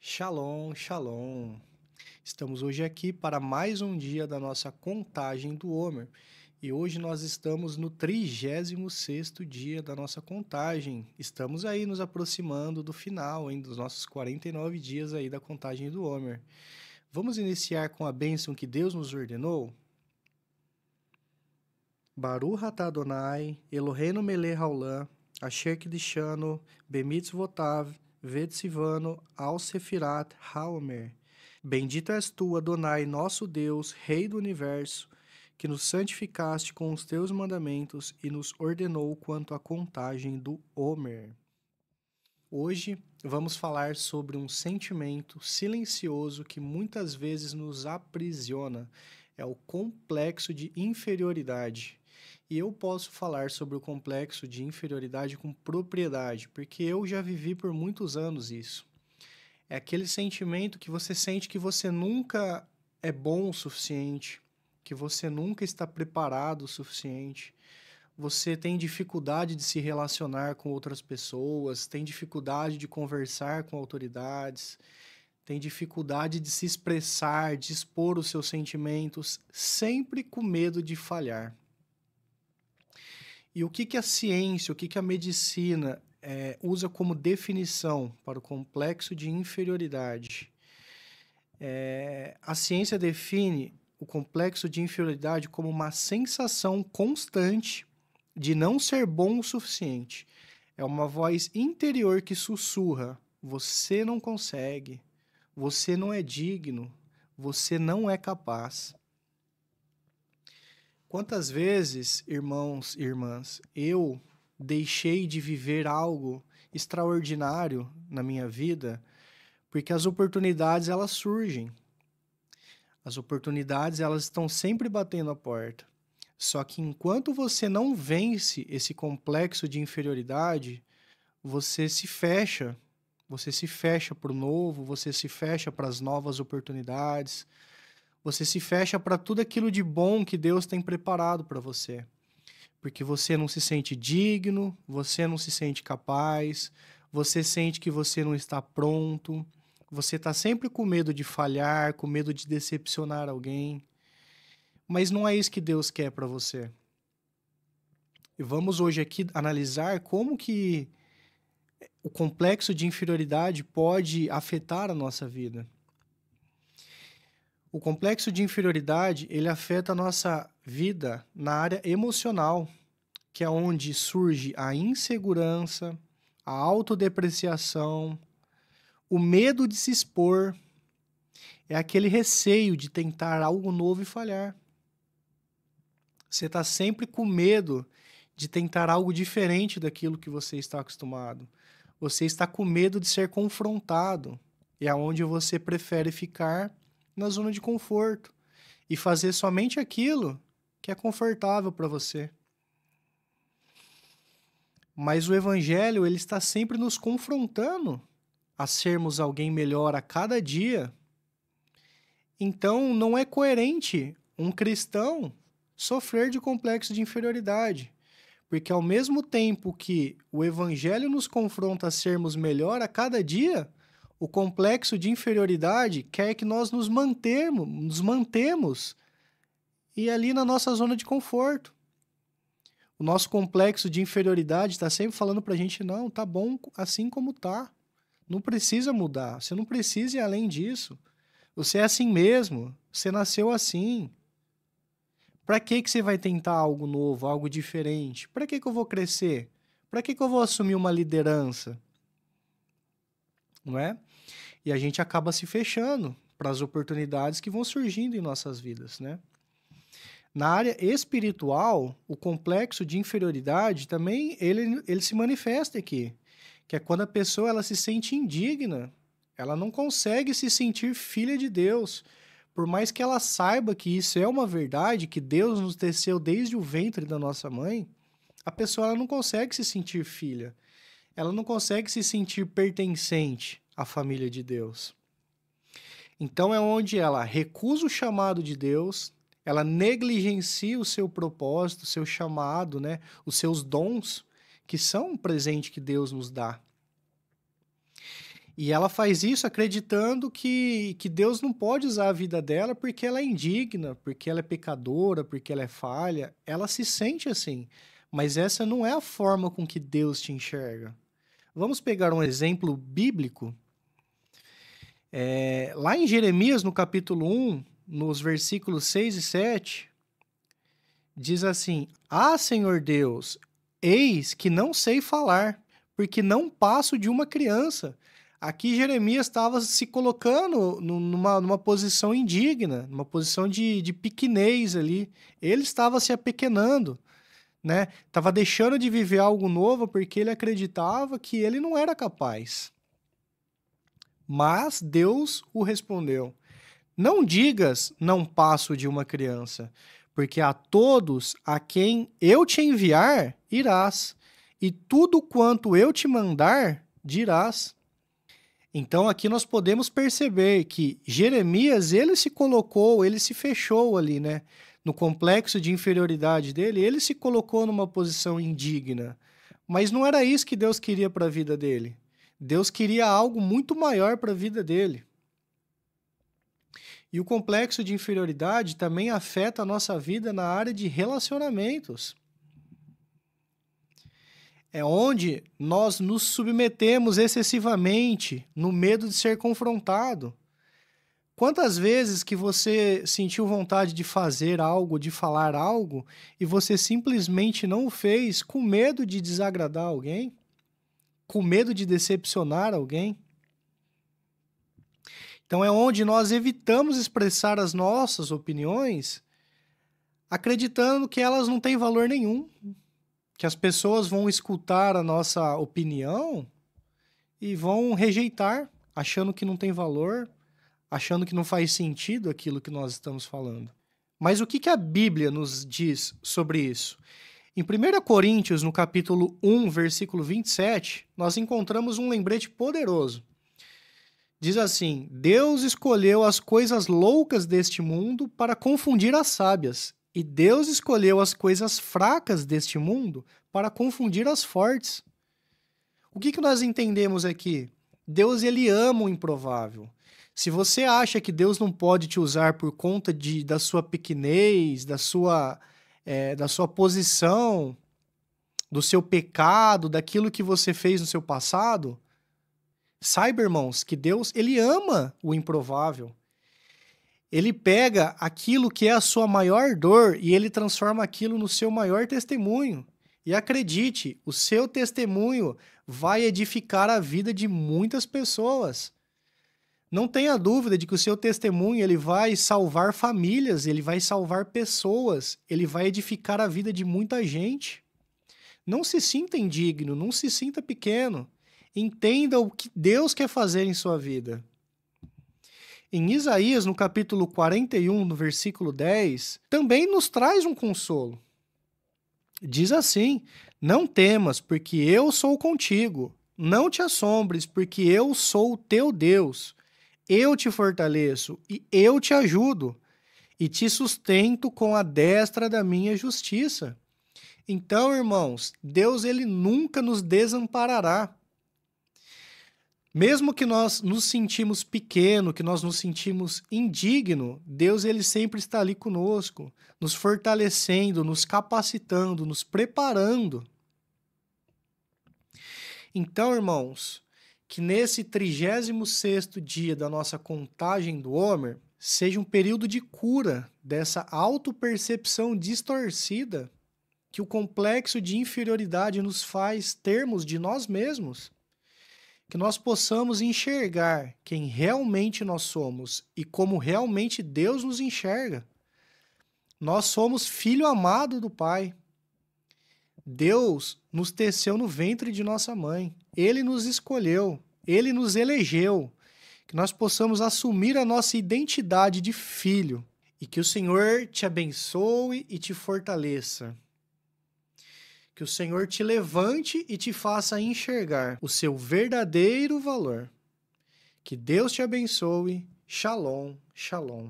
Shalom, shalom. Estamos hoje aqui para mais um dia da nossa contagem do Homer. E hoje nós estamos no 36º dia da nossa contagem. Estamos aí nos aproximando do final, hein, dos nossos 49 dias aí da contagem do Homer. Vamos iniciar com a bênção que Deus nos ordenou? Baruch atah Adonai, Eloheinu melech haolam, asher kiddushanu, bemitzvotav, vetzivanu, al sefirat haomer. Bendito és tu, Adonai, nosso Deus, Rei do Universo, que nos santificaste com os teus mandamentos e nos ordenou quanto à contagem do Homer. Hoje vamos falar sobre um sentimento silencioso que muitas vezes nos aprisiona. É o complexo de inferioridade. E eu posso falar sobre o complexo de inferioridade com propriedade, porque eu já vivi por muitos anos isso. É aquele sentimento que você sente que você nunca é bom o suficiente, que você nunca está preparado o suficiente. Você tem dificuldade de se relacionar com outras pessoas, tem dificuldade de conversar com autoridades, tem dificuldade de se expressar, de expor os seus sentimentos, sempre com medo de falhar. E o que a ciência, o que a medicina usa como definição para o complexo de inferioridade? A ciência define o complexo de inferioridade como uma sensação constante de não ser bom o suficiente. É uma voz interior que sussurra: você não consegue, você não é digno, você não é capaz. Quantas vezes, irmãos e irmãs, eu deixei de viver algo extraordinário na minha vida porque as oportunidades elas surgem. As oportunidades elas estão sempre batendo a porta. Só que enquanto você não vence esse complexo de inferioridade, você se fecha. Você se fecha para o novo, você se fecha para as novas oportunidades. Você se fecha para tudo aquilo de bom que Deus tem preparado para você. Porque você não se sente digno, você não se sente capaz, você sente que você não está pronto, você está sempre com medo de falhar, com medo de decepcionar alguém. Mas não é isso que Deus quer para você. E vamos hoje aqui analisar como que o complexo de inferioridade pode afetar a nossa vida. O complexo de inferioridade, ele afeta a nossa vida na área emocional, que é onde surge a insegurança, a autodepreciação, o medo de se expor, é aquele receio de tentar algo novo e falhar. Você está sempre com medo de tentar algo diferente daquilo que você está acostumado. Você está com medo de ser confrontado, e é onde você prefere ficar na zona de conforto e fazer somente aquilo que é confortável para você. Mas o evangelho, ele está sempre nos confrontando a sermos alguém melhor a cada dia. Então, não é coerente um cristão sofrer de complexo de inferioridade, porque ao mesmo tempo que o evangelho nos confronta a sermos melhor a cada dia, o complexo de inferioridade quer que nós nos mantemos e ali na nossa zona de conforto. O nosso complexo de inferioridade está sempre falando para a gente: não, tá bom assim como tá. Não precisa mudar, você não precisa ir além disso. Você é assim mesmo, você nasceu assim. Para que você vai tentar algo novo, algo diferente? Para que eu vou crescer? Para que eu vou assumir uma liderança? Não é? E a gente acaba se fechando para as oportunidades que vão surgindo em nossas vidas, né? Na área espiritual, o complexo de inferioridade também ele se manifesta aqui, que é quando a pessoa ela se sente indigna, ela não consegue se sentir filha de Deus, por mais que ela saiba que isso é uma verdade, que Deus nos teceu desde o ventre da nossa mãe, a pessoa ela não consegue se sentir filha, ela não consegue se sentir pertencente à família de Deus. Então é onde ela recusa o chamado de Deus, ela negligencia o seu propósito, o seu chamado, né? Os seus dons, que são um presente que Deus nos dá. E ela faz isso acreditando que Deus não pode usar a vida dela porque ela é indigna, porque ela é pecadora, porque ela é falha. Ela se sente assim. Mas essa não é a forma com que Deus te enxerga. Vamos pegar um exemplo bíblico. Lá em Jeremias, no capítulo 1, nos versículos 6 e 7, diz assim: Ah, Senhor Deus, eis que não sei falar, porque não passo de uma criança. Aqui Jeremias estava se colocando numa posição indigna, numa posição de pequenez ali. Ele estava se apequenando, né? Estava deixando de viver algo novo porque ele acreditava que ele não era capaz. Mas Deus o respondeu: Não digas, não passo de uma criança, porque a todos a quem eu te enviar, irás, e tudo quanto eu te mandar, dirás. Então aqui nós podemos perceber que Jeremias, ele se colocou, ele se fechou ali, né? No complexo de inferioridade dele, ele se colocou numa posição indigna. Mas não era isso que Deus queria para a vida dele. Deus queria algo muito maior para a vida dele. E o complexo de inferioridade também afeta a nossa vida na área de relacionamentos. É onde nós nos submetemos excessivamente no medo de ser confrontado. Quantas vezes que você sentiu vontade de fazer algo, de falar algo, e você simplesmente não o fez com medo de desagradar alguém? Com medo de decepcionar alguém? Então é onde nós evitamos expressar as nossas opiniões, acreditando que elas não têm valor nenhum, que as pessoas vão escutar a nossa opinião e vão rejeitar, achando que não tem valor, achando que não faz sentido aquilo que nós estamos falando. Mas o que a Bíblia nos diz sobre isso? Em 1 Coríntios, no capítulo 1, versículo 27, nós encontramos um lembrete poderoso. Diz assim: Deus escolheu as coisas loucas deste mundo para confundir as sábias, e Deus escolheu as coisas fracas deste mundo para confundir as fortes. O que nós entendemos aqui? Deus, ele ama o improvável. Se você acha que Deus não pode te usar por conta da sua pequenez, da sua posição, do seu pecado, daquilo que você fez no seu passado, saiba, irmãos, que Deus, ele ama o improvável. Ele pega aquilo que é a sua maior dor e ele transforma aquilo no seu maior testemunho. E acredite, o seu testemunho vai edificar a vida de muitas pessoas. Não tenha dúvida de que o seu testemunho ele vai salvar famílias, ele vai salvar pessoas, ele vai edificar a vida de muita gente. Não se sinta indigno, não se sinta pequeno. Entenda o que Deus quer fazer em sua vida. Em Isaías, no capítulo 41, no versículo 10, também nos traz um consolo. Diz assim: Não temas, porque eu sou contigo. Não te assombres, porque eu sou o teu Deus. Eu te fortaleço e eu te ajudo, e te sustento com a destra da minha justiça. Então, irmãos, Deus ele nunca nos desamparará. Mesmo que nós nos sentimos pequeno, que nós nos sentimos indigno, Deus ele sempre está ali conosco, nos fortalecendo, nos capacitando, nos preparando. Então, irmãos, que nesse 36º dia da nossa contagem do Homer seja um período de cura dessa autopercepção distorcida que o complexo de inferioridade nos faz termos de nós mesmos. Que nós possamos enxergar quem realmente nós somos e como realmente Deus nos enxerga. Nós somos filho amado do Pai. Deus nos teceu no ventre de nossa mãe. Ele nos escolheu, Ele nos elegeu. Que nós possamos assumir a nossa identidade de filho e que o Senhor te abençoe e te fortaleça. Que o Senhor te levante e te faça enxergar o seu verdadeiro valor. Que Deus te abençoe. Shalom, shalom.